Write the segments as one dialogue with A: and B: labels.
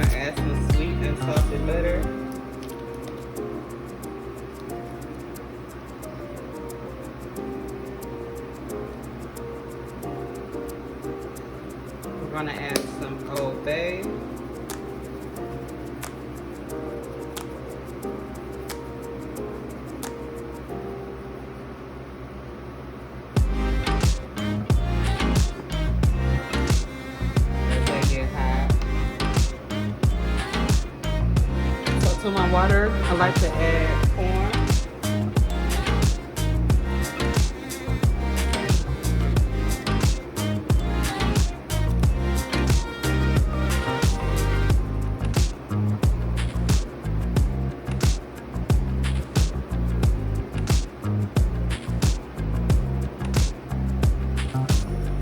A: gonna add some sweet and salty butter. We're gonna add some Old Bay. To my water, I like to add corn.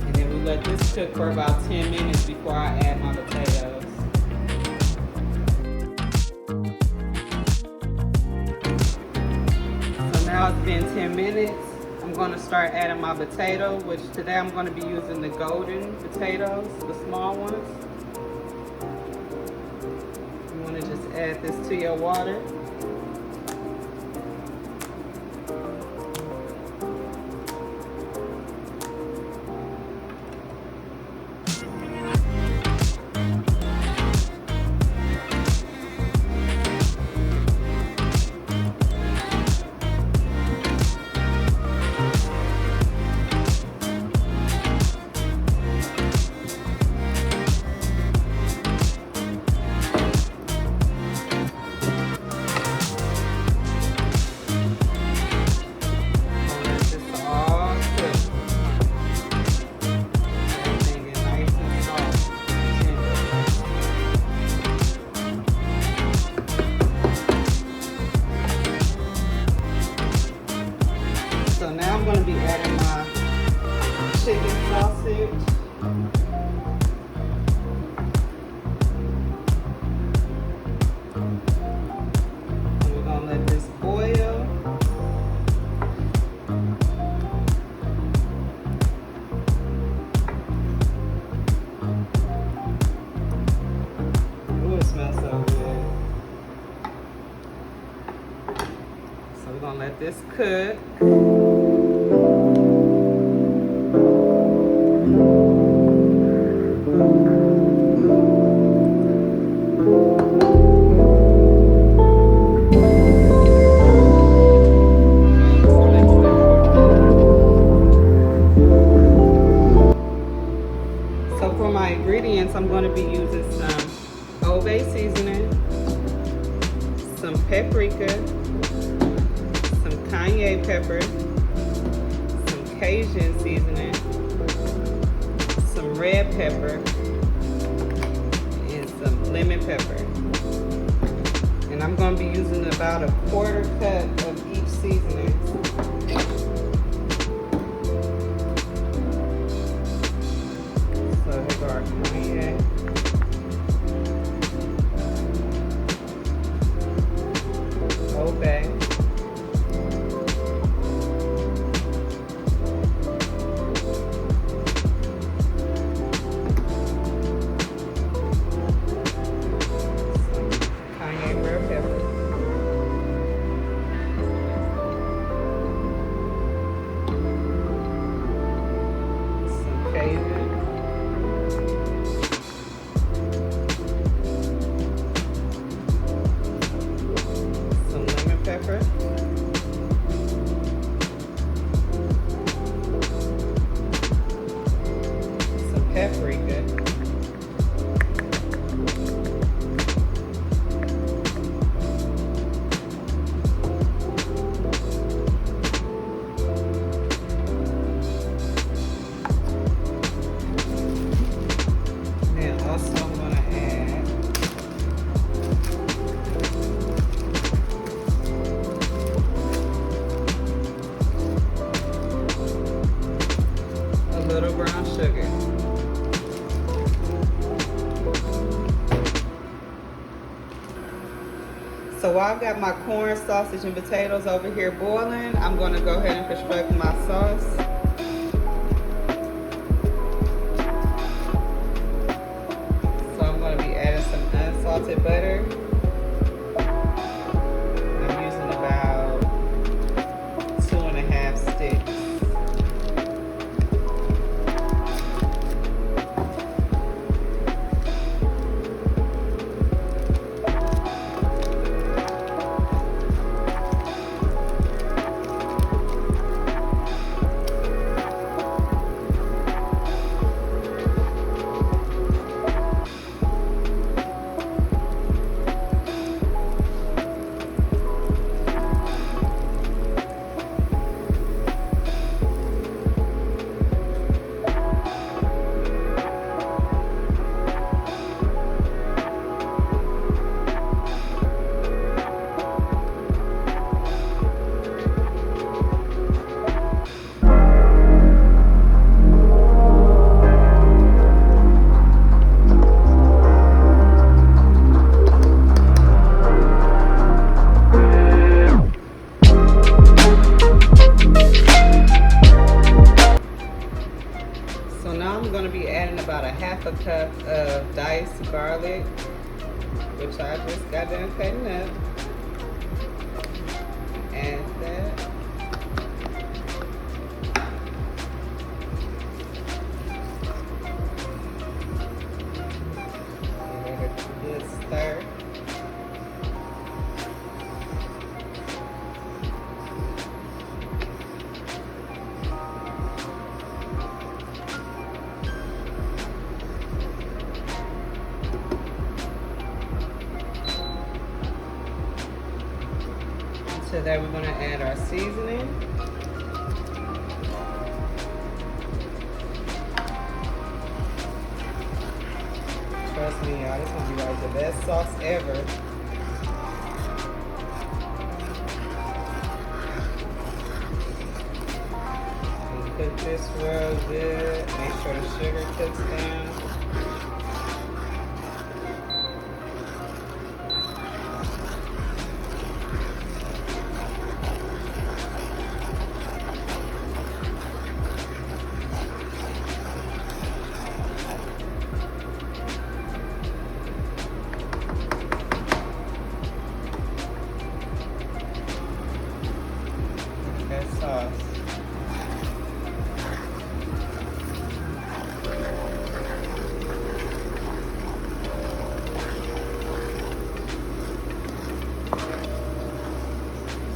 A: And then we let this cook for about 10 minutes before I add my potatoes. Now it's been 10 minutes. I'm going to start adding my potato, which today I'm going to be using the golden potatoes, the small ones. You want to just add this to your water. So now I'm going to be adding my chicken sausage. And we're going to let this boil. Ooh, it smells so good. So we're going to let this cook. So for my ingredients, I'm going to be using some Old Bay seasoning, some paprika, some cayenne pepper, some Cajun seasoning, some red pepper, and some lemon pepper. And I'm going to be using about a 1/4 cup of each seasoning. So here go our cayenne. Old Bay. Cayenne red pepper. Some Cajun. Some lemon pepper. Some paprika. And also I'm going to add a little brown sugar. So while I've got my corn, sausage, and potatoes over here boiling, I'm going to go ahead and construct my sauce. So I'm going to be adding some melted butter. I'm using about 2.5 sticks. So now I'm going to be adding about 1/2 cup of diced garlic, which I just got done cutting up. Add that. Give it a good stir. To that, we're going to add our seasoning. Trust me, y'all, this is going to be like the best sauce ever. And cook this real good. Make sure the sugar cooks down. That sauce.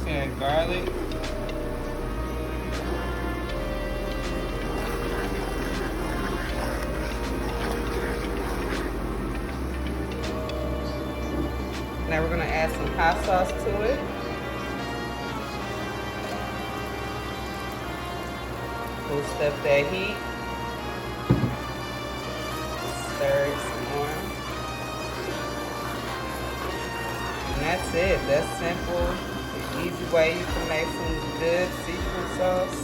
A: Add garlic. Now we're going to add some hot sauce to it. Boost up that heat. Stir it some more. And that's it. That's simple. Easy way you can make some good seafood sauce.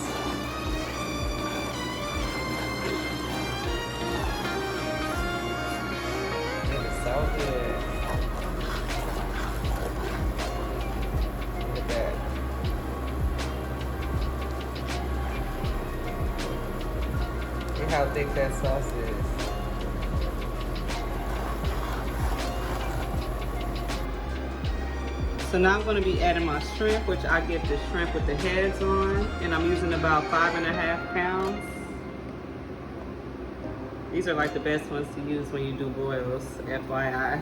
A: It is so good. Look at that. Look how thick that sauce is. So now I'm going to be adding my shrimp, which I get the shrimp with the heads on, and I'm using about 5.5 pounds. These are like the best ones to use when you do boils, FYI.